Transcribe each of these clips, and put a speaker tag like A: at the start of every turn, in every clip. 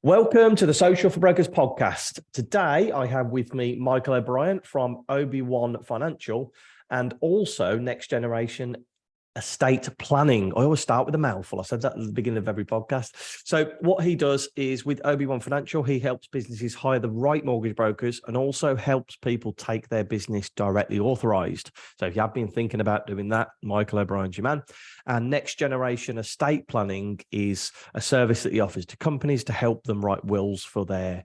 A: Welcome to the Social for Brokers podcast. Today, I have with me Michael O'Brien from Obi-Wan Financial and also Next Generation Estate Planning. I always start with a mouthful. I said that at the beginning of every podcast. So what he does is with Obi-Wan Financial, he helps businesses hire the right mortgage brokers and also helps people take their business directly authorised. So if you have been thinking about doing that, Michael O'Brien's your man. And Next Generation Estate Planning is a service that he offers to companies to help them write wills for their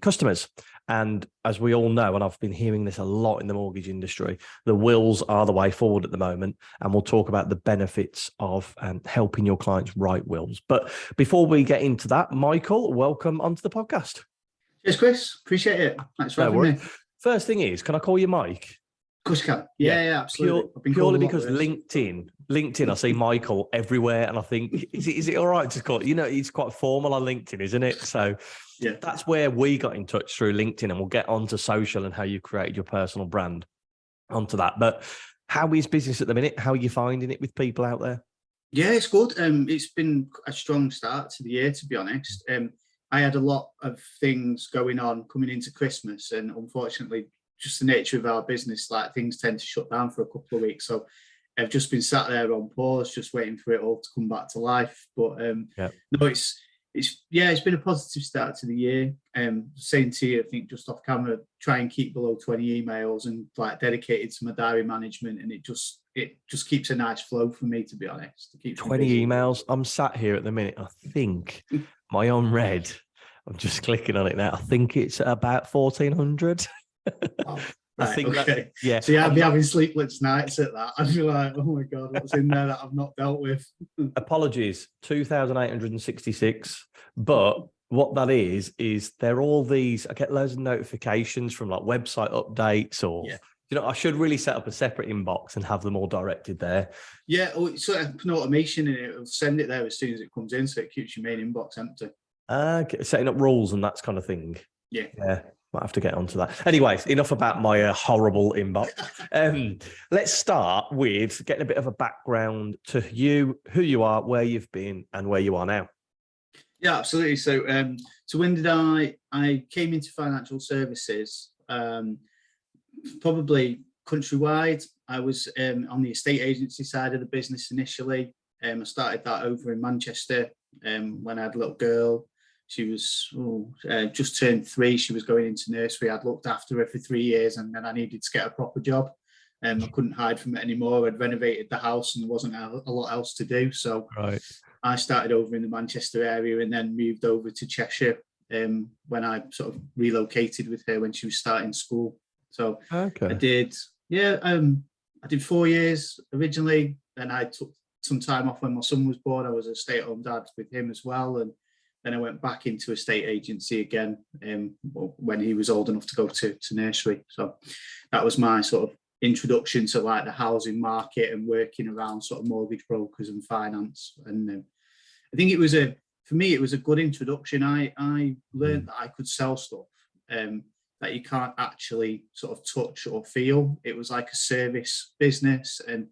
A: customers. And as we all know, and I've been hearing this a lot in the mortgage industry, the wills are the way forward at the moment. And we'll talk about the benefits of helping your clients write wills. But before we get into that, Michael, welcome onto the podcast.
B: Cheers, Chris. Appreciate it. Thanks for having me.
A: First thing is, can I call you Mike?
B: Of course you can. Yeah, absolutely.
A: Purely because LinkedIn, I see Michael everywhere, and I think, is it all right to call it? You know, it's quite formal on LinkedIn, isn't it? So yeah, that's where we got in touch, through LinkedIn, and we'll get onto social and how you created your personal brand onto that. But how is business at the minute? How are you finding it with people out there?
B: Yeah, it's good. It's been a strong start to the year, to be honest. I had a lot of things going on coming into Christmas, and unfortunately, just the nature of our business, like things tend to shut down for a couple of weeks. So I've just been sat there on pause, just waiting for it all to come back to life. But no, it's been a positive start to the year. Saying to you, I think just off camera, try and keep below 20 emails and like dedicated to my diary management, and it just keeps a nice flow for me, to be honest. It keeps
A: 20 emails. I'm sat here at the minute. I think my unread, I'm just clicking on it now. I think it's about 1,400.
B: Oh,
A: I think
B: okay.
A: Yeah.
B: So I'd be having sleepless nights at that. I'd be like, oh my God, what's in there that I've not dealt with?
A: Apologies, 2,866. But what that is they're all these, I get loads of notifications from like website updates or, I should really set up a separate inbox and have them all directed there.
B: Yeah, so an automation and it'll send it there as soon as it comes in, so it keeps your main inbox empty.
A: Okay, setting up rules and that kind of thing.
B: Yeah.
A: Might have to get onto that. Anyways, enough about my horrible inbox. Let's start with getting a bit of a background to you, who you are, where you've been, and where you are now.
B: Yeah, absolutely. So, when did I came into financial services? Probably countrywide. I was on the estate agency side of the business initially. I started that over in Manchester when I had a little girl. She was just turned 3. She was going into nursery. I'd looked after her for 3 years, and then I needed to get a proper job. I couldn't hide from it anymore. I'd renovated the house and there wasn't a lot else to do. So I started over in the Manchester area and then moved over to Cheshire when I sort of relocated with her when she was starting school. So I did 4 years originally. Then I took some time off when my son was born. I was a stay-at-home dad with him as well. And then I went back into a estate agency again when he was old enough to go to nursery. So that was my sort of introduction to like the housing market and working around sort of mortgage brokers and finance. And I think it was a good introduction. I learned that I could sell stuff that you can't actually sort of touch or feel. It was like a service business, and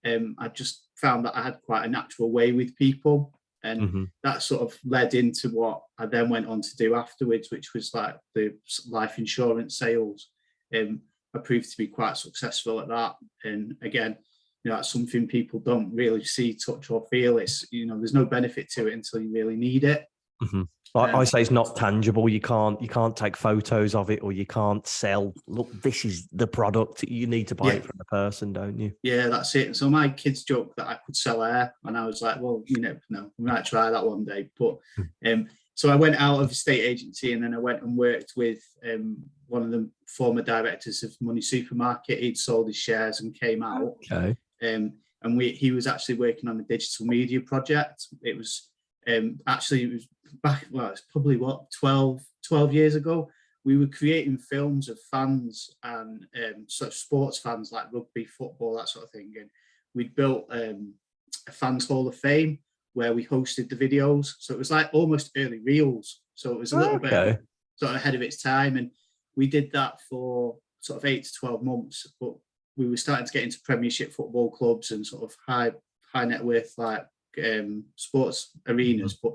B: I just found that I had quite a natural way with people. And that sort of led into what I then went on to do afterwards, which was like the life insurance sales. I proved to be quite successful at that. And again, that's something people don't really see, touch or feel. It's, there's no benefit to it until you really need it.
A: I say it's not tangible. You can't take photos of it, or you can't sell, look, this is the product. You need to buy it from the person, don't you?
B: Yeah, that's it. So my kids joke that I could sell air, and I was like, well, you never know. We might try that one day. But so I went out of the estate agency, and then I went and worked with one of the former directors of Money Supermarket. He'd sold his shares and came out. And he was actually working on a digital media project. It was back, it's probably 12 years ago. We were creating films of fans and sort of sports fans like rugby, football, that sort of thing. And we'd built a fans hall of fame where we hosted the videos. So it was like almost early reels. So it was a little bit sort of ahead of its time. And we did that for sort of 8 to 12 months. But we were starting to get into Premiership football clubs and sort of high net worth like sports arenas. But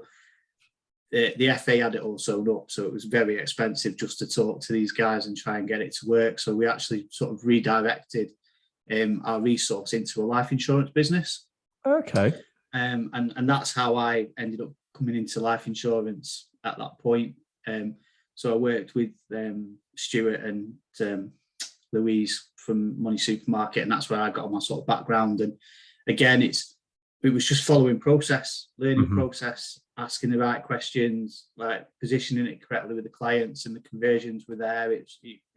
B: the FA had it all sewn up, so it was very expensive just to talk to these guys and try and get it to work. So we actually sort of redirected our resource into a life insurance business.
A: Okay.
B: And that's how I ended up coming into life insurance at that point. So I worked with Stuart and Louise from Money Supermarket, and that's where I got my sort of background. And again, it was just following process, learning process, asking the right questions, like positioning it correctly with the clients, and the conversions were there. It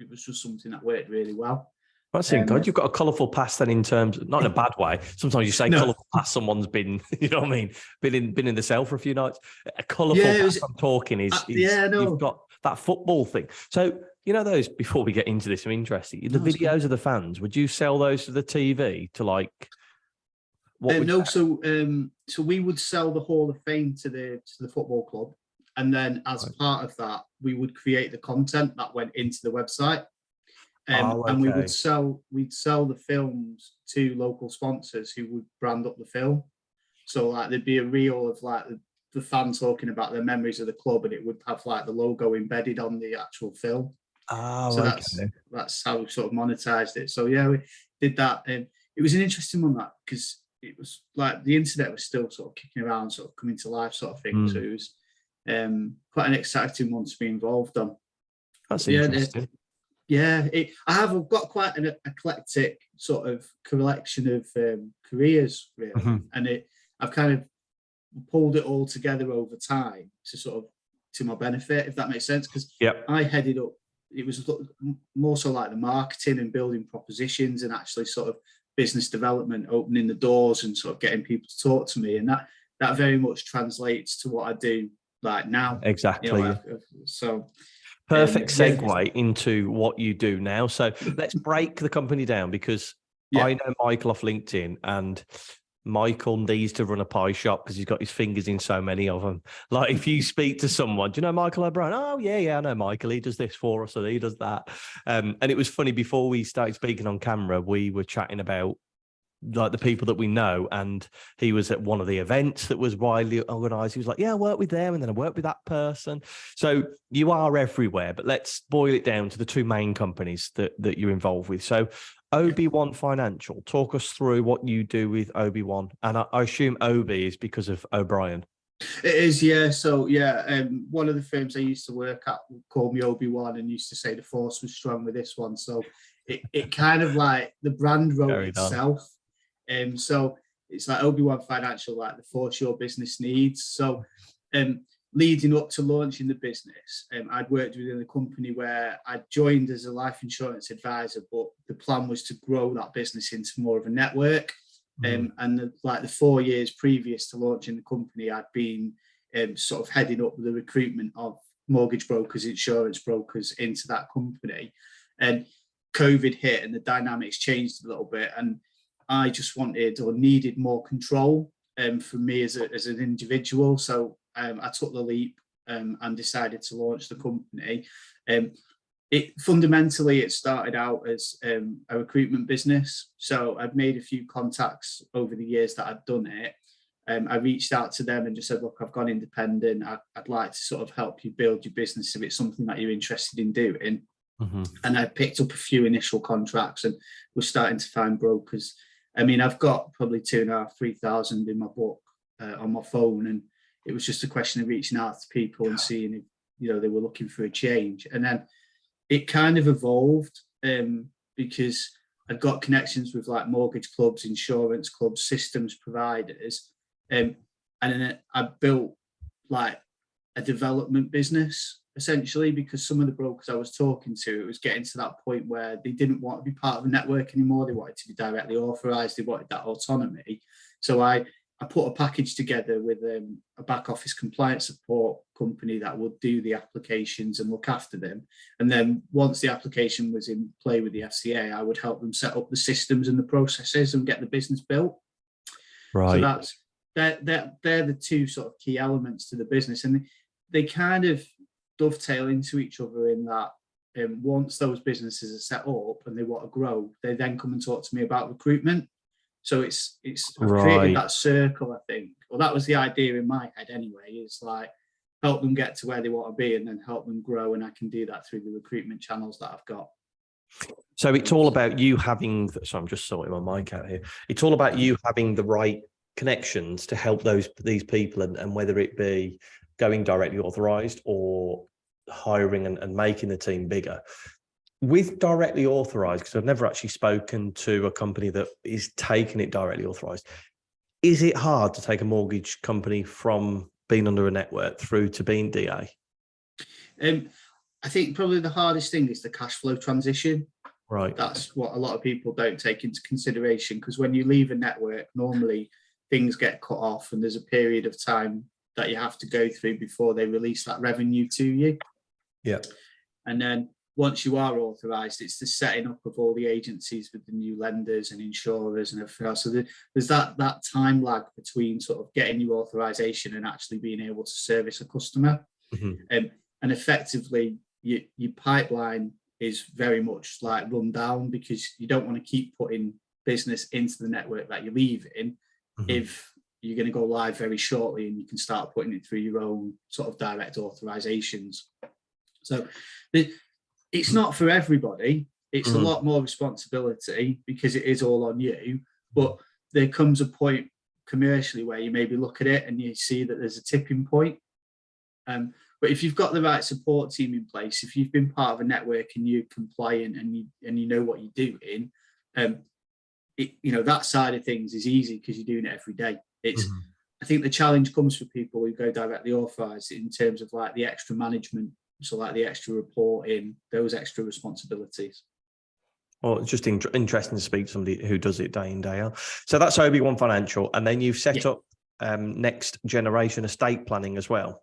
B: was just something that worked really well.
A: That's good. You've got a colourful past then, in terms of, not in a bad way. Sometimes you say
B: No.
A: colourful past, someone's been, you know what I mean, been in the cell for a few nights. A colourful past I'm talking is you've got that football thing. So, you know, those, before we get into this, I'm interested. The videos of the fans, would you sell those to the TV to like?
B: So we would sell the Hall of Fame to the football club, and then as part of that, we would create the content that went into the website. And we'd sell the films to local sponsors who would brand up the film. So like there'd be a reel of like the fan talking about their memories of the club, and it would have like the logo embedded on the actual film. That's how we sort of monetized it. So yeah, we did that. And it was an interesting one, that, because it was like the internet was still sort of kicking around, sort of coming to life sort of thing. So it was quite an exciting one to be involved on.
A: That's interesting.
B: I've got quite an eclectic sort of collection of careers, really, and I've kind of pulled it all together over time to my benefit, if that makes sense. Because I headed up, it was more so like the marketing and building propositions, and actually sort of business development, opening the doors and sort of getting people to talk to me, and that very much translates to what I do like now.
A: Exactly.
B: You know, so.
A: Perfect segue into what you do now. So let's break the company down, because I know Michael off LinkedIn, and Michael needs to run a pie shop because he's got his fingers in so many of them. Like if you speak to someone, do you know Michael O'Brien? Oh, yeah, I know Michael. He does this for us, and he does that. And it was funny, before we started speaking on camera, we were chatting about like the people that we know, and he was at one of the events that was widely organized. He was like, yeah, I work with them, and then I work with that person. So you are everywhere, but let's boil it down to the two main companies that you're involved with. So OB1 Financial, talk us through what you do with OB1. And I assume OB is because of O'Brien.
B: It is, yeah. So one of the firms I used to work at called me OB1 and used to say the force was strong with this one. So it kind of like the brand wrote itself. So it's like OB1 Financial, like the force your business needs. So leading up to launching the business, I'd worked within a company where I joined as a life insurance advisor, but the plan was to grow that business into more of a network. And the 4 years previous to launching the company, I'd been sort of heading up the recruitment of mortgage brokers, insurance brokers into that company. And COVID hit and the dynamics changed a little bit. And I just wanted or needed more control from me as an individual. So I took the leap and decided to launch the company. It started out as a recruitment business. So I'd made a few contacts over the years that I'd done it. I reached out to them and just said, look, I've gone independent. I'd like to sort of help you build your business if it's something that you're interested in doing. And I picked up a few initial contracts and was starting to find brokers. I mean, I've got probably 2,500, 3,000 in my book on my phone, and it was just a question of reaching out to people and seeing if they were looking for a change. And then it kind of evolved because I'd got connections with like mortgage clubs, insurance clubs, systems providers, and then I built like a development business, essentially, because some of the brokers I was talking to, it was getting to that point where they didn't want to be part of a network anymore. They wanted to be directly authorised. They wanted that autonomy. So I put a package together with a back office compliance support company that would do the applications and look after them. And then once the application was in play with the FCA, I would help them set up the systems and the processes and get the business built.
A: Right.
B: So they're the two sort of key elements to the business. And they kind of dovetail into each other in that once those businesses are set up and they want to grow, they then come and talk to me about recruitment. So I've created that circle, I think. Well, that was the idea in my head anyway. It's like help them get to where they want to be, and then help them grow. And I can do that through the recruitment channels that I've got.
A: So it's all about you having, so I'm just sorting my mic out here. It's all about you having the right connections to help these people, and whether it be going directly authorised or hiring and making the team bigger. With directly authorised, because I've never actually spoken to a company that is taking it directly authorised, is it hard to take a mortgage company from being under a network through to being DA?
B: I think probably the hardest thing is the cash flow transition.
A: Right.
B: That's what a lot of people don't take into consideration, because when you leave a network, normally things get cut off and there's a period of time that you have to go through before they release that revenue to you.
A: Yeah.
B: And then once you are authorised, it's the setting up of all the agencies with the new lenders and insurers and everything else. So there's that time lag between sort of getting your authorisation and actually being able to service a customer.
A: Mm-hmm.
B: And effectively, your pipeline is very much like run down, because you don't want to keep putting business into the network that you're leaving. Mm-hmm. If you're going to go live very shortly and you can start putting it through your own sort of direct authorizations. So it's not for everybody. It's a lot more responsibility because it is all on you. But there comes a point commercially where you maybe look at it and you see that there's a tipping point. But if you've got the right support team in place, if you've been part of a network and you're compliant and you know what you're doing, that side of things is easy because you're doing it every day. I think the challenge comes for people who go directly authorised in terms of like the extra management, so like the extra reporting, those extra responsibilities.
A: Well, it's just interesting to speak to somebody who does it day in, day out. So that's OB1 Financial, and then you've set up next generation estate planning as well.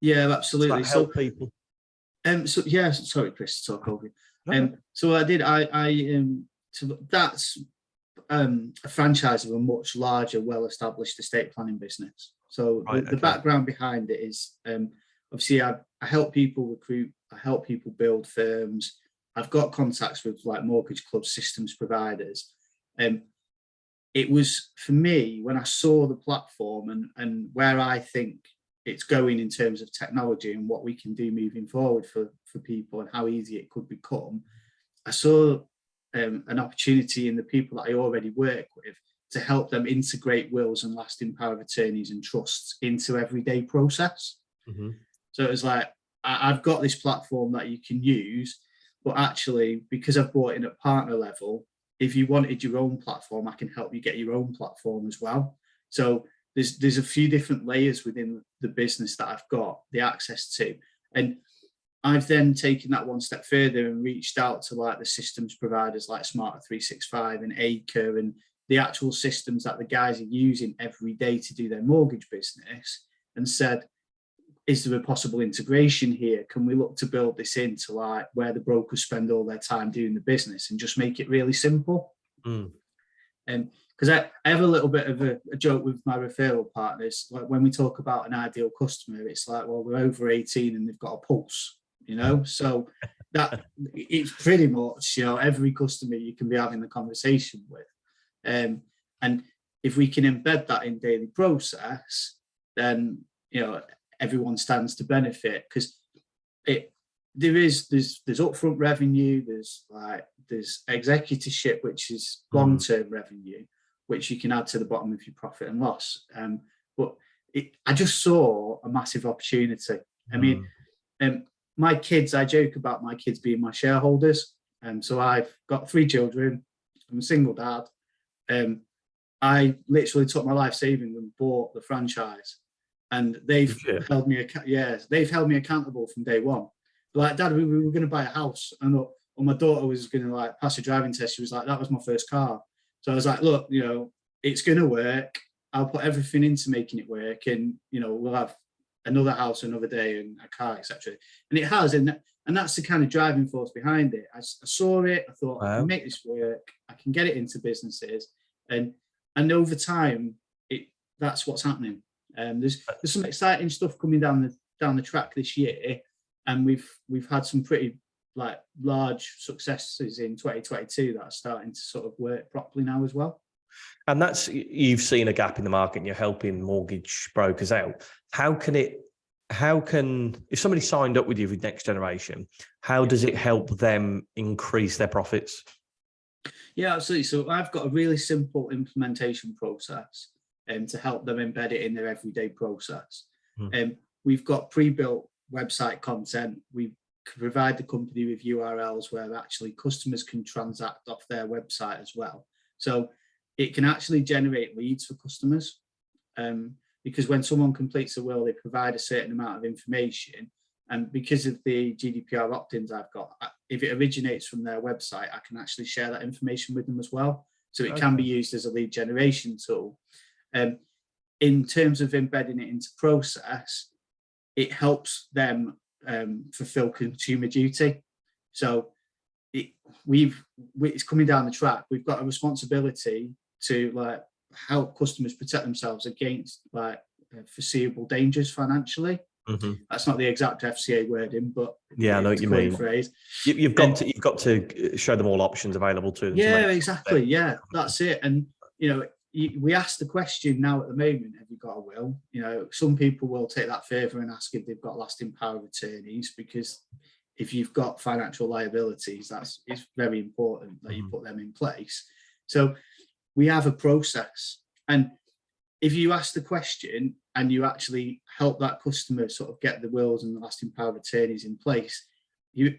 A: Yeah,
B: absolutely.
A: Does that help people?
B: Sorry, Chris, to talk over you. So what I did, so that's a franchise of a much larger, well-established estate planning business. So the background behind it is, obviously, I help people recruit, I help people build firms. I've got contacts with like mortgage club systems providers. It was for me when I saw the platform and where I think it's going in terms of technology and what we can do moving forward for people and how easy it could become. I saw an opportunity in the people that I already work with to help them integrate wills and lasting power of attorneys and trusts into everyday process. Mm-hmm. So it was like, I've got this platform that you can use, but actually, because I've brought in at partner level, if you wanted your own platform, I can help you get your own platform as well. So there's a few different layers within the business that I've got the access to. And I've then taken that one step further and reached out to like the systems providers like Smarter 365 and Acre and the actual systems that the guys are using every day to do their mortgage business, and said, is there a possible integration here? Can we look to build this into like where the brokers spend all their time doing the business and just make it really simple? Because I have a little bit of a joke with my referral partners. Like when we talk about an ideal customer, it's like, well, we're over 18 and they've got a pulse, so that it's pretty much, every customer you can be having the conversation with. And if we can embed that in daily process, then, everyone stands to benefit, because there's upfront revenue, there's executorship, which is long-term revenue, which you can add to the bottom of your profit and loss. But I just saw a massive opportunity. I mean, my kids, I joke about my kids being my shareholders. So I've got 3 children. I'm a single dad. I literally took my life savings and bought the franchise, and they've held me accountable from day one. Like, Dad, we were going to buy a house, and my daughter was going to like pass a driving test. She was like, that was my first car. So I was like, look, it's going to work. I'll put everything into making it work, and we'll have another house another day and a car, etc. And it has, and that's the kind of driving force behind it. I saw it. I thought, I can make this work. I can get it into businesses, and over time, that's what's happening. There's some exciting stuff coming down the track this year, and we've had some pretty like large successes in 2022 that are starting to sort of work properly now as well.
A: And that's, you've seen a gap in the market and you're helping mortgage brokers out. How can it how can, if somebody signed up with you with Next Generation, how does it help them increase their profits?
B: Yeah, absolutely. So I've got a really simple implementation process to help them embed it in their everyday process. We've got pre-built website content. We provide the company with URLs where actually customers can transact off their website as well. So it can actually generate leads for customers. Because when someone completes a will, they provide a certain amount of information. And because of the GDPR opt-ins I've got, if it originates from their website, I can actually share that information with them as well. So it can be used as a lead generation tool. In terms of embedding it into process, it helps them fulfill consumer duty. So it's coming down the track. We've got a responsibility to help customers protect themselves against foreseeable dangers financially. That's not the exact FCA wording, but
A: yeah, I know what you mean.
B: Phrase.
A: You've got to show them all options available to them.
B: Yeah, exactly. Yeah, that's it. And we ask the question now at the moment: have you got a will? Some people will take that further and ask if they've got lasting power of attorneys, because if you've got financial liabilities, it's very important that you put them in place. So we have a process, and if you ask the question and you actually help that customer sort of get the wills and the lasting power of attorneys in place, you're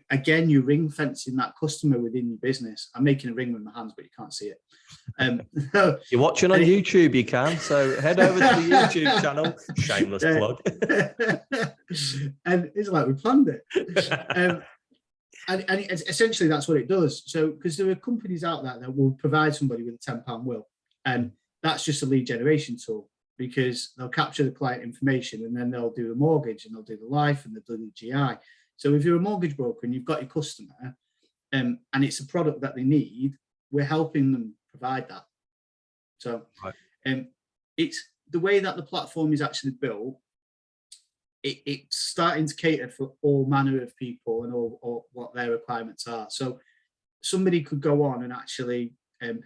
B: ring fencing that customer within your business. I'm making a ring with my hands, but you can't see it.
A: You're watching on YouTube, you can. So head over to the YouTube channel. Shameless plug.
B: And it's like we planned it. And essentially that's what it does. So because there are companies out there that will provide somebody with a £10 will, and that's just a lead generation tool, because they'll capture the client information and then they'll do the mortgage and they'll do the life and they'll do the GI. So if you're a mortgage broker and you've got your customer and it's a product that they need, we're helping them provide that. So it's the way that the platform is actually built. It's starting to cater for all manner of people and all what their requirements are. So somebody could go on and actually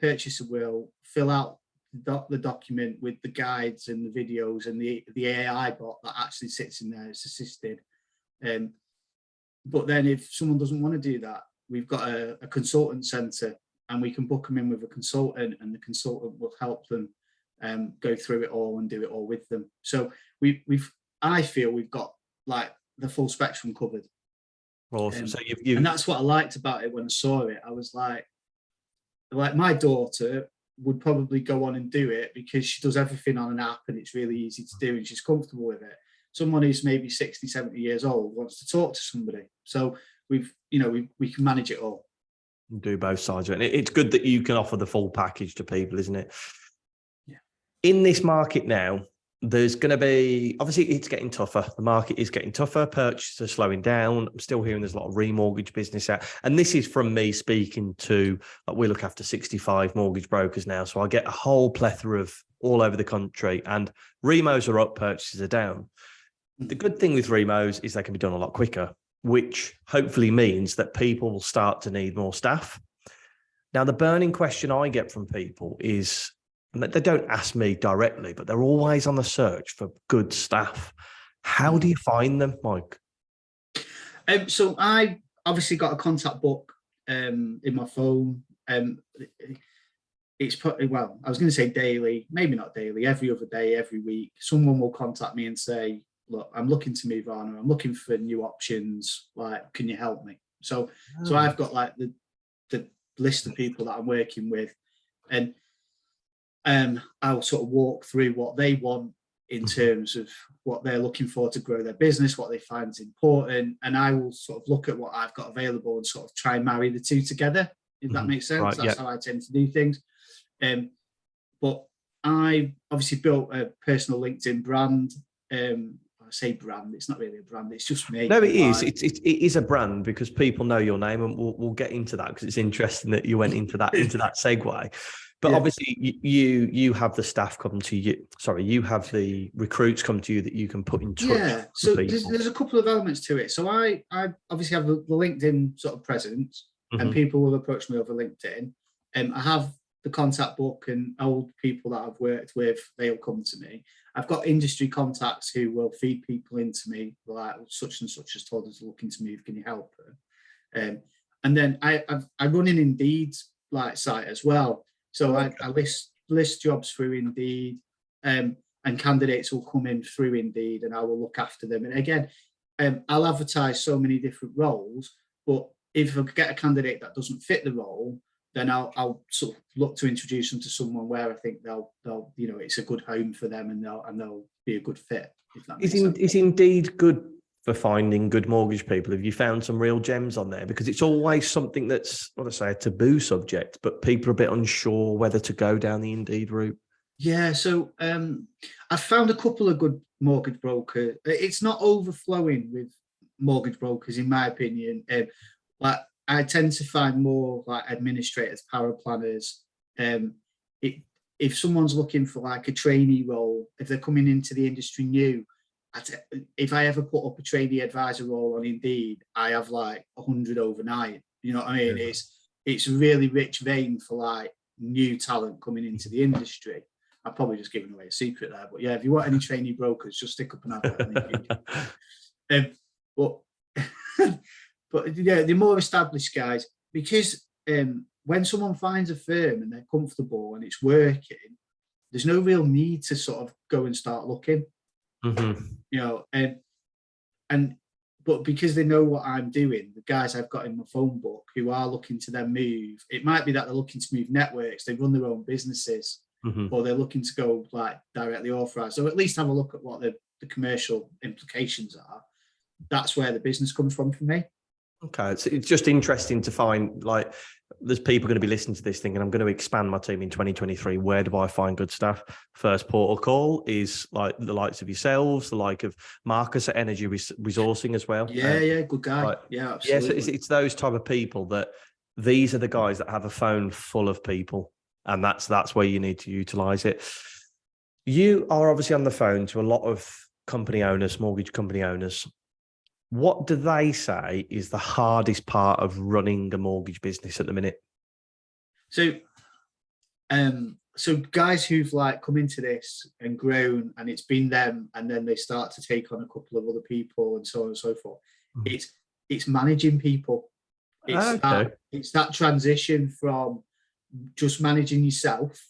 B: purchase a will, fill out the document with the guides and the videos and the AI bot that actually sits in there. It's assisted. But then if someone doesn't want to do that, we've got a consultant center, and we can book them in with a consultant, and the consultant will help them go through it all and do it all with them. So I feel we've got the full spectrum covered.
A: Awesome. So
B: and that's what I liked about it when I saw it. I was like my daughter would probably go on and do it because she does everything on an app and it's really easy to do and she's comfortable with it. Someone who's maybe 60, 70 years old wants to talk to somebody. So we can manage it all.
A: Do both sides of it. And it's good that you can offer the full package to people, isn't it?
B: Yeah.
A: In this market now, there's going to be, obviously it's getting tougher. The market is getting tougher. Purchases are slowing down. I'm still hearing there's a lot of remortgage business out. And this is from me speaking to, we look after 65 mortgage brokers now. So I get a whole plethora of all over the country, and remos are up, purchases are down. The good thing with remos is they can be done a lot quicker, which hopefully means that people will start to need more staff. Now, the burning question I get from people is, and they don't ask me directly, but they're always on the search for good staff. How do you find them, Mike?
B: So I obviously got a contact book in my phone. It's probably, well, I was going to say daily, maybe not daily, every other day, every week, someone will contact me and say, look, I'm looking to move on, or I'm looking for new options. Can you help me? So I've got the list of people that I'm working with, and I'll sort of walk through what they want in terms of what they're looking for to grow their business, what they find is important, and I will sort of look at what I've got available and sort of try and marry the two together, if that makes sense. Right, that's how I tend to do things. But I obviously built a personal LinkedIn brand. I say brand, it's not really a brand, it's just me.
A: No, it is. It is a brand because people know your name, and we'll get into that because it's interesting that you went into that segue. But obviously you have the staff come to you. Sorry, you have the recruits come to you that you can put in touch. Yeah,
B: so there's a couple of elements to it. So I obviously have the LinkedIn sort of presence, and people will approach me over LinkedIn. I have the contact book and old people that I've worked with, they'll come to me. I've got industry contacts who will feed people into me, like such and such has told us to look into me, can you help her? And then I run an Indeed like site as well. So I list jobs through Indeed, and candidates will come in through Indeed, and I will look after them. And again, I'll advertise so many different roles, but if I get a candidate that doesn't fit the role, then I'll sort of look to introduce them to someone where I think they'll it's a good home for them, and they'll be a good fit. If that makes sense.
A: Is Indeed good for finding good mortgage people? Have you found some real gems on there? Because it's always something that's, what I say, a taboo subject, but people are a bit unsure whether to go down the Indeed route.
B: Yeah, so I've found a couple of good mortgage brokers. It's not overflowing with mortgage brokers, in my opinion. Like I tend to find more like administrators, power planners. If someone's looking for like a trainee role, if they're coming into the industry new, if I ever put up a trainee advisor role on Indeed, I have like 100 overnight. You know what I mean? Yeah. It's a really rich vein for like new talent coming into the industry. I'm probably just giving away a secret there, but yeah, if you want any trainee brokers, just stick up an advert on Indeed. But yeah, the more established guys, because when someone finds a firm and they're comfortable and it's working, there's no real need to sort of go and start looking.
A: Mm-hmm.
B: You know, but because they know what I'm doing, the guys I've got in my phone book who are looking to then move, it might be that they're looking to move networks, they run their own businesses, or they're looking to go like directly authorised. So at least have a look at what the commercial implications are. That's where the business comes from for me.
A: Okay, it's just interesting to find, like, there's people going to be listening to this thinking, I'm going to expand my team in 2023. Where do I find good staff? First port of call is like the likes of yourselves, the like of Marcus at Energy Resourcing as well.
B: Yeah, good guy. Right. Yeah, absolutely.
A: Yeah, so it's those type of people that these are the guys that have a phone full of people, and that's where you need to utilize it. You are obviously on the phone to a lot of company owners, mortgage company owners. What do they say is the hardest part of running a mortgage business at the minute?
B: So guys who've like come into this and grown, and it's been them, and then they start to take on a couple of other people and so on and so forth. It's managing people. It's that transition from just managing yourself.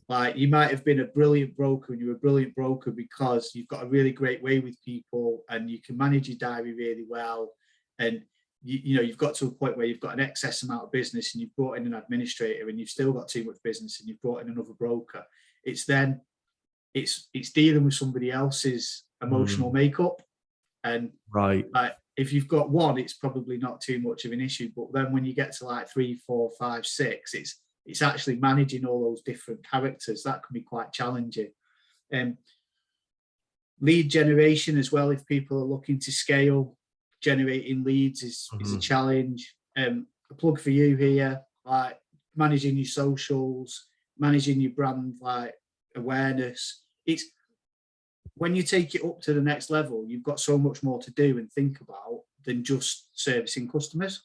B: Like you might have been a brilliant broker, and you're a brilliant broker because you've got a really great way with people and you can manage your diary really well, and you've got to a point where you've got an excess amount of business and you've brought in an administrator, and you've still got too much business and you've brought in another broker. It's dealing with somebody else's emotional makeup, and
A: right,
B: like if you've got one, it's probably not too much of an issue, but then when you get to like 3, 4, 5, 6, it's actually managing all those different characters that can be quite challenging. Lead generation as well, if people are looking to scale, generating leads is a challenge. A plug for you here, like managing your socials, managing your brand like awareness. It's when you take it up to the next level, you've got so much more to do and think about than just servicing customers.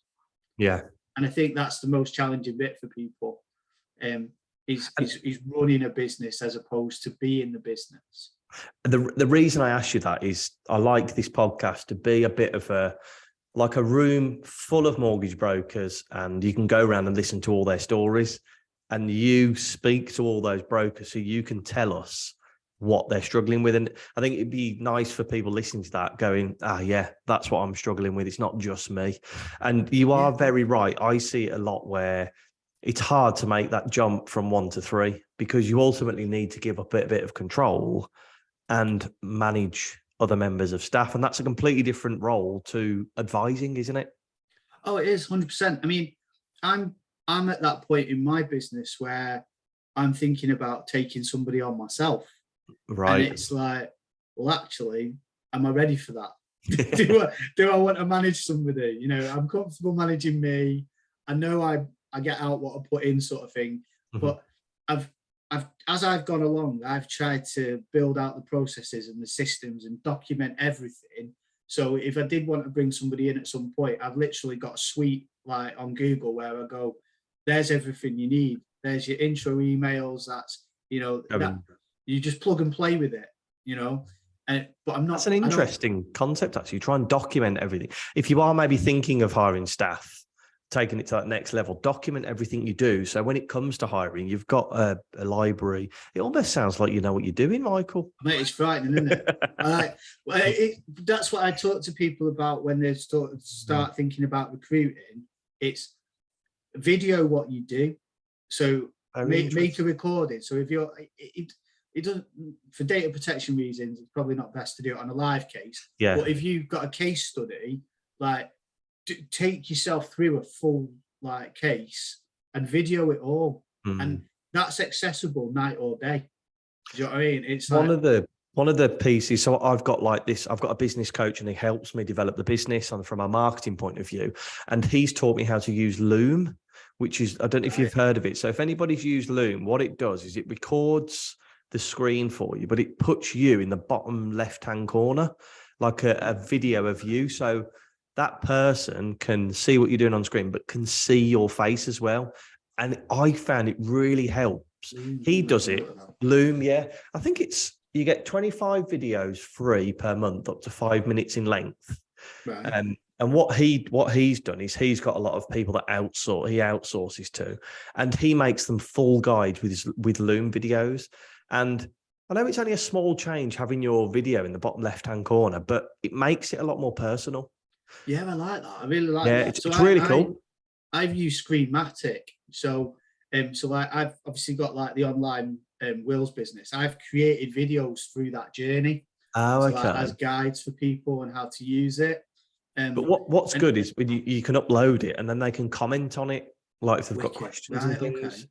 A: Yeah.
B: And I think that's the most challenging bit for people. Is running a business as opposed to being the business.
A: The reason I ask you that is I like this podcast to be a bit of a room full of mortgage brokers, and you can go around and listen to all their stories, and you speak to all those brokers so you can tell us what they're struggling with. And I think it'd be nice for people listening to that going, yeah, that's what I'm struggling with. It's not just me. And you are very right. I see it a lot where it's hard to make that jump from 1 to 3 because you ultimately need to give up a bit of control and manage other members of staff. And that's a completely different role to advising, isn't it?
B: Oh, it is 100%. I mean, I'm at that point in my business where I'm thinking about taking somebody on myself.
A: Right.
B: And it's like, well, actually, am I ready for that? do I want to manage somebody? I'm comfortable managing me. I know I get out what I put in, sort of thing. But as I've gone along, I've tried to build out the processes and the systems and document everything. So if I did want to bring somebody in at some point, I've literally got a suite like on Google where I go, there's everything you need. there's your intro emails. That's, that you just plug and play with it, but I'm not.
A: That's an interesting concept, actually. Try and document everything. If you are maybe thinking of hiring staff, taking it to that next level, document everything you do. So when it comes to hiring, you've got a library. It almost sounds like you know what you're doing, Michael.
B: Mate, it's frightening, isn't it? That's what I talk to people about when they start thinking about recruiting. It's video what you do. So make a recording. So if you're, it doesn't, for data protection reasons, it's probably not best to do it on a live case.
A: Yeah.
B: But if you've got a case study, like, take yourself through a full case and video it all, and that's accessible night or day. Do you know what I mean? It's
A: one of the pieces. So I've got a business coach, and he helps me develop the business from a marketing point of view. And he's taught me how to use Loom, which is, I don't know if you've heard of it. So if anybody's used Loom, what it does is it records the screen for you, but it puts you in the bottom left-hand corner, like a video of you. So that person can see what you're doing on screen, but can see your face as well. And I found it really helps. He does it. Loom, yeah. I think you get 25 videos free per month, up to 5 minutes in length. Right. And what he's done is he's got a lot of people that he outsources to, and he makes them full guides with Loom videos. And I know it's only a small change having your video in the bottom left-hand corner, but it makes it a lot more personal.
B: Yeah, I like that. I really like that.
A: It's really cool.
B: I've used Screenmatic. So I've obviously got the online wills business. I've created videos through that journey.
A: Oh, okay.
B: As guides for people and how to use it.
A: But what's good is when you can upload it and then they can comment on it, like if they've got questions and things. Okay.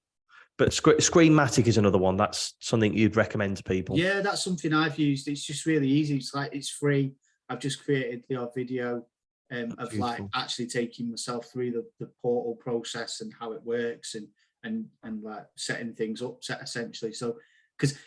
A: But Screenmatic is another one. That's something you'd recommend to people.
B: Yeah, that's something I've used. It's just really easy. It's free. I've just created the video of actually taking myself through the portal process and how it works and setting things up essentially. So because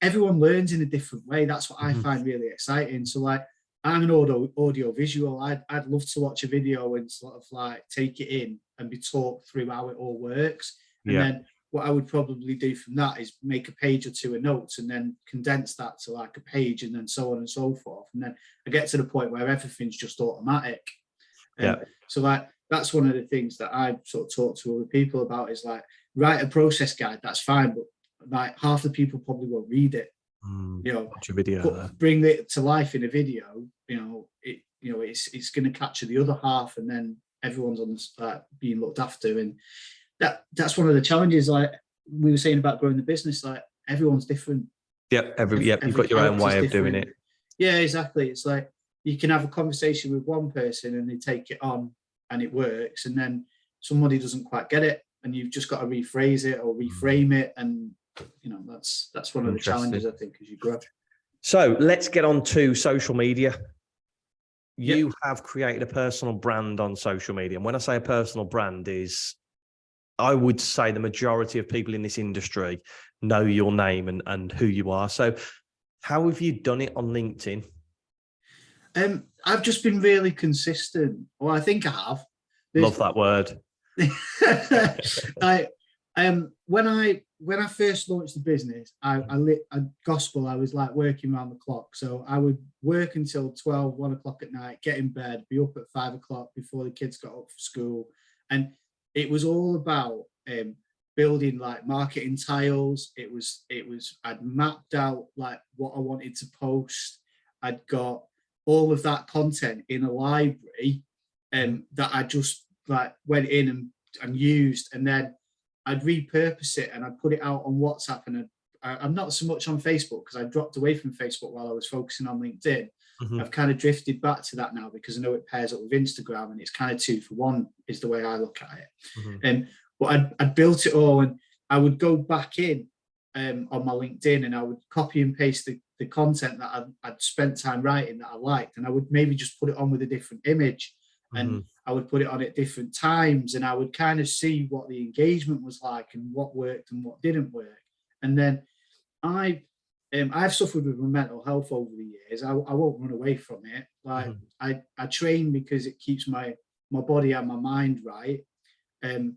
B: everyone learns in a different way. That's what I find really exciting. So I'm an audio visual. I'd love to watch a video and sort of take it in and be talked through how it all works. And then what I would probably do from that is make a page or two of notes and then condense that to a page, and then so on and so forth. And then I get to the point where everything's just automatic. So that's one of the things that I sort of talk to other people about is write a process guide. That's fine, but half the people probably won't read it.
A: Watch a video.
B: Bring it to life in a video. It's going to capture the other half, and then everyone's on being looked after. And that's one of the challenges. We were saying about growing the business. Everyone's different.
A: You've got your own way of doing it.
B: Yeah, exactly. It's you can have a conversation with one person and they take it on and it works, and then somebody doesn't quite get it, and you've just got to rephrase it or reframe it, and that's one of the challenges, I think, as you grow.
A: So let's get on to social media. You have created a personal brand on social media, and when I say a personal brand, I would say the majority of people in this industry know your name and who you are. So how have you done it on LinkedIn?
B: I've just been really consistent. Well, I think I have.
A: Love that word.
B: When I first launched the business, I lit a gospel. I was working around the clock. So I would work until 1 o'clock at night, get in bed, be up at 5 o'clock before the kids got up for school. And it was all about building marketing tiles. I'd mapped out what I wanted to post. I'd got all of that content in a library that I just went in and used, and then I'd repurpose it and I'd put it out on WhatsApp. And I'm not so much on Facebook because I dropped away from Facebook while I was focusing on LinkedIn. I've kind of drifted back to that now because I know it pairs up with Instagram, and it's kind of 2 for 1 is the way I look at it. But I built it all, and I would go back in on my LinkedIn and I would copy and paste the content that I'd spent time writing that I liked, and I would maybe just put it on with a different image, and I would put it on at different times, and I would kind of see what the engagement was like and what worked and what didn't work. And then I've suffered with my mental health over the years. I won't run away from it. I train because it keeps my body and my mind right. And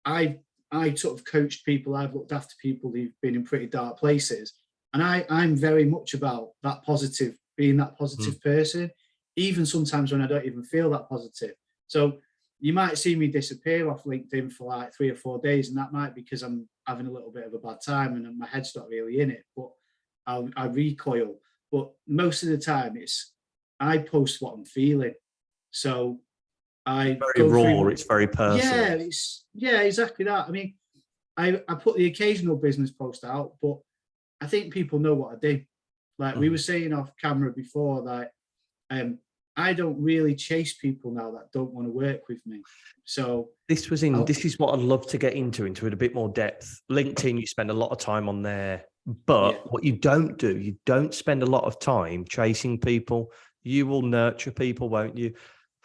B: I I sort of coached people, I've looked after people who've been in pretty dark places. And I'm very much about that positive, being that positive person, even sometimes when I don't even feel that positive. So you might see me disappear off LinkedIn for like 3 or 4 days, and that might be because I'm having a little bit of a bad time and my head's not really in it, but I recoil. But most of the time I post what I'm feeling. So I
A: Very
B: go
A: raw,
B: through,
A: it's very personal.
B: yeah, exactly that. I mean, I put the occasional business post out, but I think people know what I do. Like we were saying off camera before, like I don't really chase people now that don't want to work with me. So
A: This is what I'd love to get into a bit more depth. LinkedIn, you spend a lot of time on there, but what you don't spend a lot of time chasing people. You will nurture people, won't you?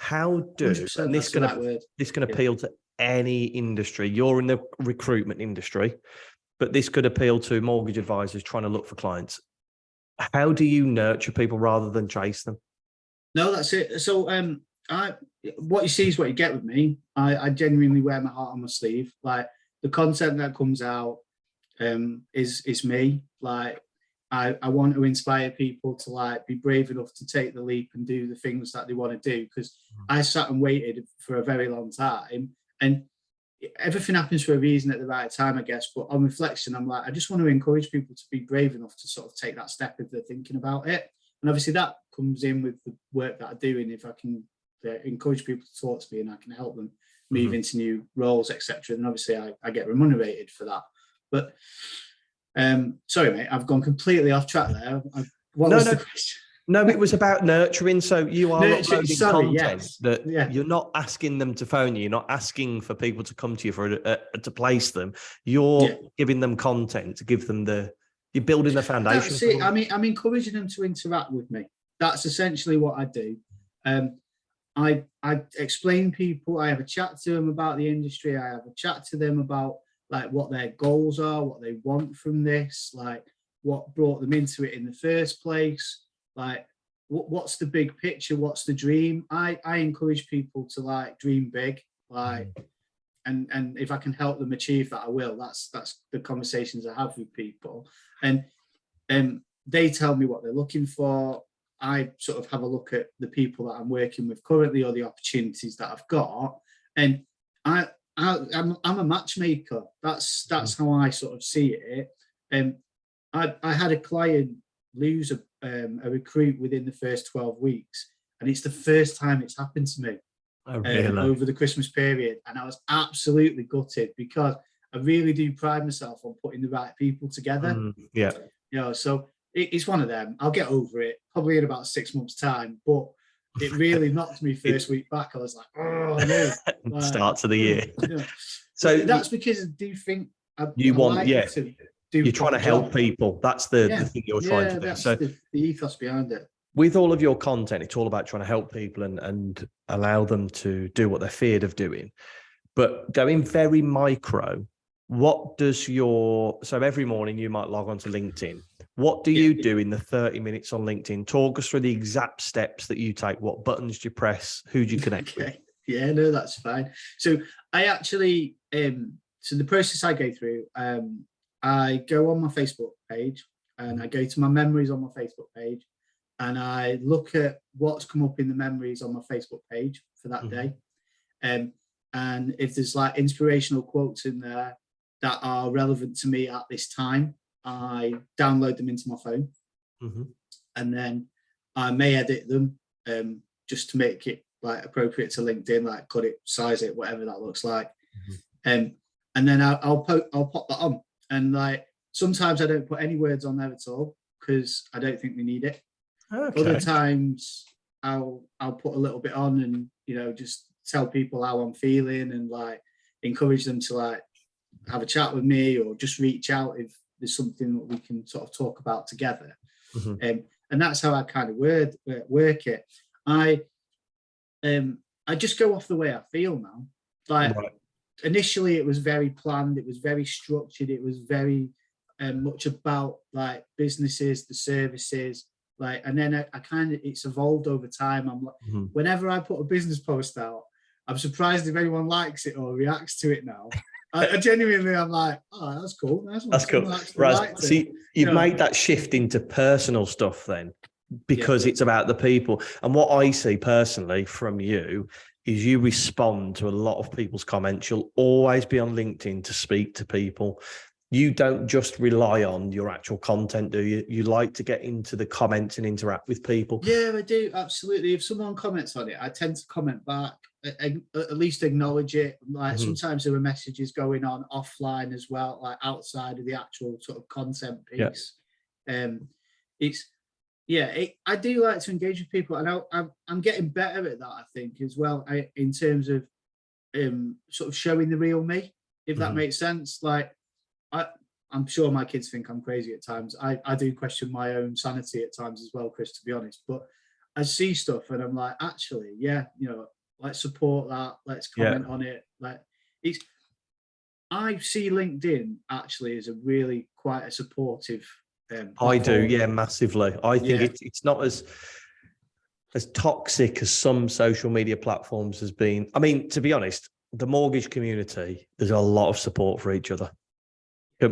A: How do,
B: 100%,
A: and
B: that's the right word.
A: this can appeal to any industry. You're in the recruitment industry, but this could appeal to mortgage advisors trying to look for clients. How do you nurture people rather than chase them?
B: No, that's it. So what you see is what you get with me. I genuinely wear my heart on my sleeve. Like the content that comes out is me. Like I want to inspire people to like be brave enough to take the leap and do the things that they want to do, because I sat and waited for a very long time, and everything happens for a reason at the right time, I guess. But on reflection, I'm like, I just want to encourage people to be brave enough to sort of take that step if they're thinking about it. And obviously that comes in with the work that I do, and if I can encourage people to talk to me and I can help them move into new roles, etc., then obviously I get remunerated for that. But sorry, mate, I've gone completely off track there. What was the question?
A: No, it was about nurturing. So you are uploading content that you're not asking them to phone you. You're not asking for people to come to you to place them. You're giving them content to give them you're building the foundation.
B: That's it. I mean, I'm encouraging them to interact with me. That's essentially what I do. I explain people. I have a chat to them about the industry. I have a chat to them about like what their goals are, what they want from this, like what brought them into it in the first place. Like what's the big picture? What's the dream? I encourage people to like dream big, like, and if I can help them achieve that, I will. That's the conversations I have with people, and they tell me what they're looking for. I sort of have a look at the people that I'm working with currently or the opportunities that I've got, and I'm a matchmaker. That's how I sort of see it. I had a client lose a recruit within the first 12 weeks, and it's the first time it's happened to me over the Christmas period, and I was absolutely gutted because I really do pride myself on putting the right people together. So it's one of them. I'll get over it probably in about 6 months' time, but it really knocked me first week back. I was like, oh no.
A: Start of the year.
B: So that's because I do think
A: you're trying to help
B: job.
A: people. That's the thing you're trying to do.
B: That's the ethos behind it.
A: With all of your content, it's all about trying to help people and allow them to do what they're feared of doing. But going very micro, so every morning you might log on to LinkedIn. What do you do in the 30 minutes on LinkedIn? Talk us through the exact steps that you take. What buttons do you press? Who do you connect with?
B: Yeah, no, that's fine. So I actually, so the process I go through, I go on my Facebook page and I go to my memories on my Facebook page, and I look at what's come up in the memories on my Facebook page for that day. And if there's like inspirational quotes in there that are relevant to me at this time, I download them into my phone, and then I may edit them just to make it like appropriate to LinkedIn, like cut it, size it, whatever that looks like. And then I'll pop that on. And like sometimes I don't put any words on there at all because I don't think we need it. Other times I'll put a little bit on and just tell people how I'm feeling and like encourage them to like have a chat with me or just reach out if there's something that we can sort of talk about together. And that's how I kind of work it. I just go off the way I feel now. Like initially it was very planned, it was very structured, it was very much about like businesses, the services, like, and then I kind of, it's evolved over time. I'm like, whenever I put a business post out, I'm surprised if anyone likes it or reacts to it now. I genuinely, I'm like, oh, that's cool.
A: That's cool. Right. See, you've made that shift into personal stuff then, because it's about the people. And what I see personally from you is you respond to a lot of people's comments. You'll always be on LinkedIn to speak to people. You don't just rely on your actual content, do you? You like to get into the comments and interact with people.
B: Yeah, I do. Absolutely. If someone comments on it, I tend to comment back, at least acknowledge it. Like sometimes there are messages going on offline as well, like outside of the actual sort of content piece. I do like to engage with people, and I'm getting better at that, I think, as well, in terms of sort of showing the real me, if that makes sense. Like, I'm sure my kids think I'm crazy at times. I do question my own sanity at times as well, Chris, to be honest. But I see stuff and I'm like, actually, let's support that. Let's comment on it. Like, I see LinkedIn actually as a really quite a supportive
A: I do, massively. I think it's not as toxic as some social media platforms has been. I mean, to be honest, the mortgage community, there's a lot of support for each other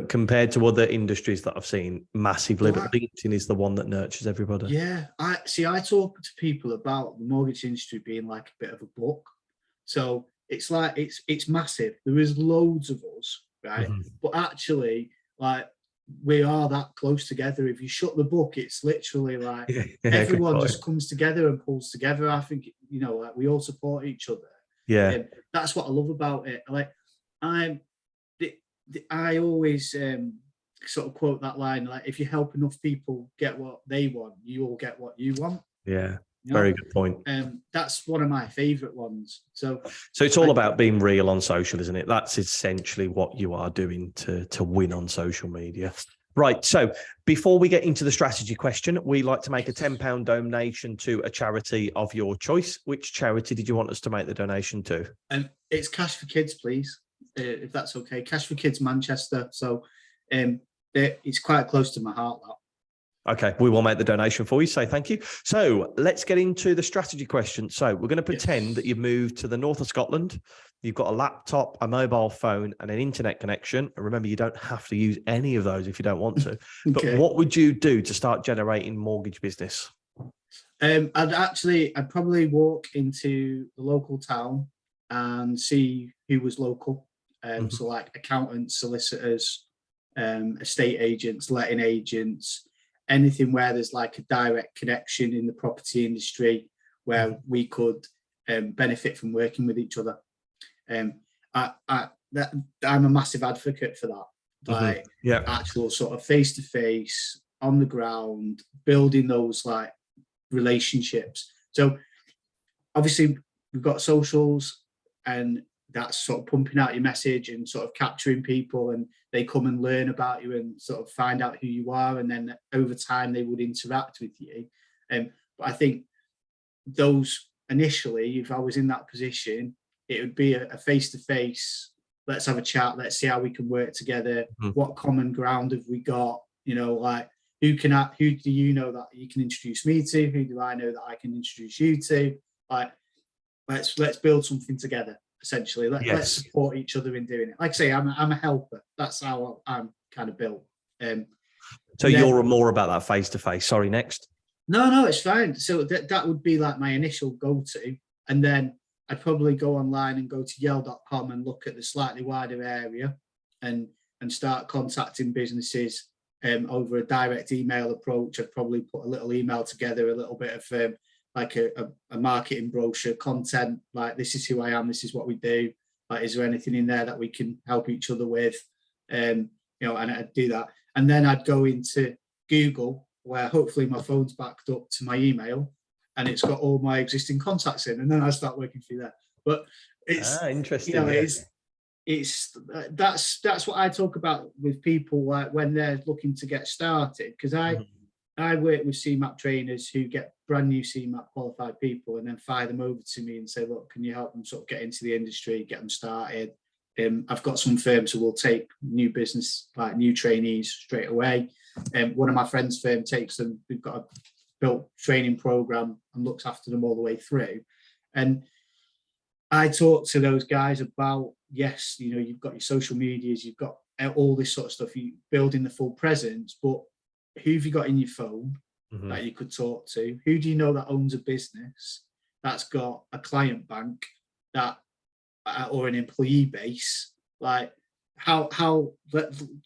A: compared to other industries that I've seen massively. But LinkedIn is the one that nurtures everybody.
B: Yeah, I talk to people about the mortgage industry being like a bit of a book. So it's like it's massive. There is loads of us, right? But actually, like, we are that close together. If you shut the book, it's literally like everyone just comes together and pulls together. I think, like, we all support each other.
A: Yeah,
B: that's what I love about it. Like, I always sort of quote that line, like, if you help enough people get what they want, you all get what you want.
A: Yeah, very good point.
B: That's one of my favorite ones. So
A: it's all about being real on social, isn't it? That's essentially what you are doing to win on social media. Right. So before we get into the strategy question, we like to make a £10 donation to a charity of your choice. Which charity did you want us to make the donation to?
B: It's Cash for Kids, please, if that's okay. Cash for Kids Manchester. So it's quite close to my heart, that.
A: Okay, we will make the donation for you. Say thank you. So let's get into the strategy question. So we're going to pretend that you've moved to the north of Scotland. You've got a laptop, a mobile phone, and an internet connection. And remember, you don't have to use any of those if you don't want to. But what would you do to start generating mortgage business?
B: I'd probably walk into the local town and see who was local. So like accountants, solicitors, estate agents, letting agents, anything where there's like a direct connection in the property industry where we could benefit from working with each other. I'm a massive advocate for that. Like, actual sort of face-to-face, on the ground, building those like relationships. So obviously we've got socials, and that's sort of pumping out your message and sort of capturing people, and they come and learn about you and sort of find out who you are, and then over time they would interact with you. But I think those initially, if I was in that position, it would be a face-to-face, let's have a chat, let's see how we can work together. What common ground have we got? Like, who do you know that you can introduce me to? Who do I know that I can introduce you to? Like, let's build something together, essentially. Let's support each other in doing it. Like I say, I'm a helper. That's how I'm kind of built.
A: So you're more about that face-to-face. Sorry, next.
B: No, it's fine. So that would be like my initial go-to. And then I'd probably go online and go to yell.com and look at the slightly wider area and start contacting businesses over a direct email approach. I'd probably put a little email together, a little bit of like a marketing brochure content, like, this is who I am, this is what we do. Like, is there anything in there that we can help each other with? And I'd do that. And then I'd go into Google, where hopefully my phone's backed up to my email and it's got all my existing contacts in, and then I start working through that. But it's
A: interesting.
B: That's what I talk about with people, like, when they're looking to get started, because I work with CMAP trainers who get brand new CMAP qualified people and then fire them over to me and say, look, can you help them sort of get into the industry, get them started? I've got some firms who will take new business, like new trainees straight away. One of my friends' firm takes them. We've got a built training program and looks after them all the way through. And I talk to those guys about, yes, you know, you've got your social medias, you've got all this sort of stuff, you building the full presence, but who have you got in your phone that you could talk to? Who do you know that owns a business that's got a client bank that or an employee base? Like, how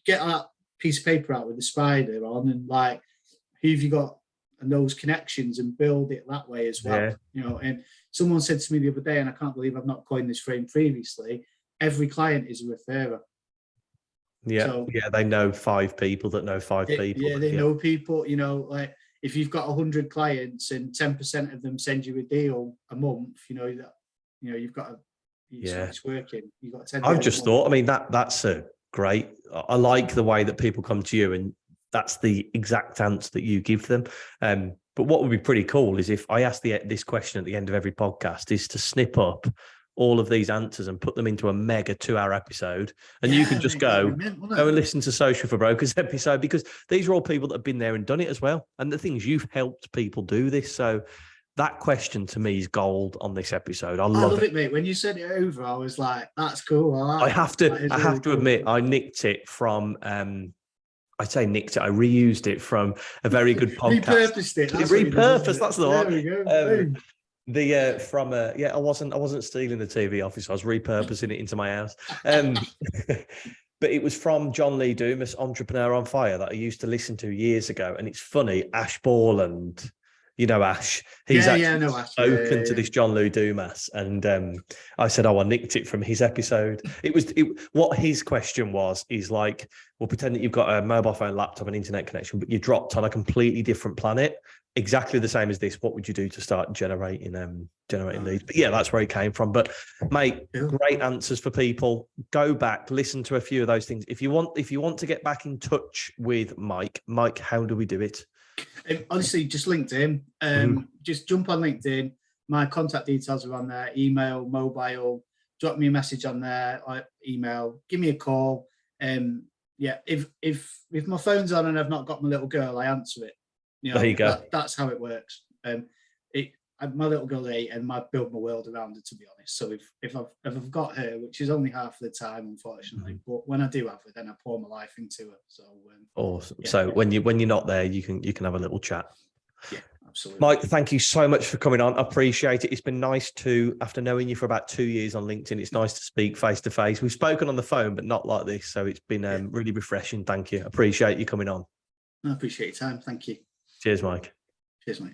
B: get that piece of paper out with the spider on, and like, who have you got and those connections, and build it that way as well. You know, and someone said to me the other day, and I can't believe I've not coined this phrase previously, every client is a referrer.
A: Yeah, so, yeah, they know 5 people that know 5 people.
B: Yeah, they know people, you know, like if you've got 100 clients and 10% of them send you a deal a month, you know, that, you know, you've got it's working. You've got 10.
A: I've just thought, I mean, that's a great, I like the way that people come to you, and that's the exact answer that you give them. But what would be pretty cool is if I asked this question at the end of every podcast, is to snip up all of these answers and put them into a mega 2-hour episode, and you can just go and listen to Social for Brokers episode, because these are all people that have been there and done it as well. And the things, you've helped people do this. So that question to me is gold on this episode. I love
B: it, mate. When you sent it over, I was like, that's cool.
A: I have to admit, I nicked it from, I say nicked it, I reused it from a very good podcast.
B: Repurposed it.
A: Repurposed, that's the one. There we go. I wasn't stealing the TV office. I was repurposing it into my house. But it was from John Lee Dumas, Entrepreneur on Fire, that I used to listen to years ago. And it's funny, Ash Borland, you know Ash. He's spoken to this John Lee Dumas, and I said, I nicked it from his episode. What his question is like, well, pretend that you've got a mobile phone, laptop, and internet connection, but you dropped on a completely different planet, exactly the same as this. What would you do to start generating leads? But yeah, that's where it came from. But mate, great answers for people. Go back, listen to a few of those things. If you want to get back in touch with Mike, how do we do it?
B: Honestly, just LinkedIn. Just jump on LinkedIn. My contact details are on there: email, mobile. Drop me a message on there, or email. Give me a call. If my phone's on and I've not got my little girl, I answer it. You know, there you go. That's how it works. My little girl 8, and I build my world around her, to be honest. So if I've got her, which is only half the time, unfortunately, but when I do have her, then I pour my life into her. So
A: awesome. Yeah. So when you're not there, you can have a little chat.
B: Yeah, absolutely.
A: Mike, thank you so much for coming on. I appreciate it. It's been nice to, after knowing you for about 2 years on LinkedIn, it's nice to speak face to face. We've spoken on the phone, but not like this. So it's been really refreshing. Thank you. I appreciate you coming on.
B: I appreciate your time. Thank you.
A: Cheers, Mike.
B: Cheers, mate.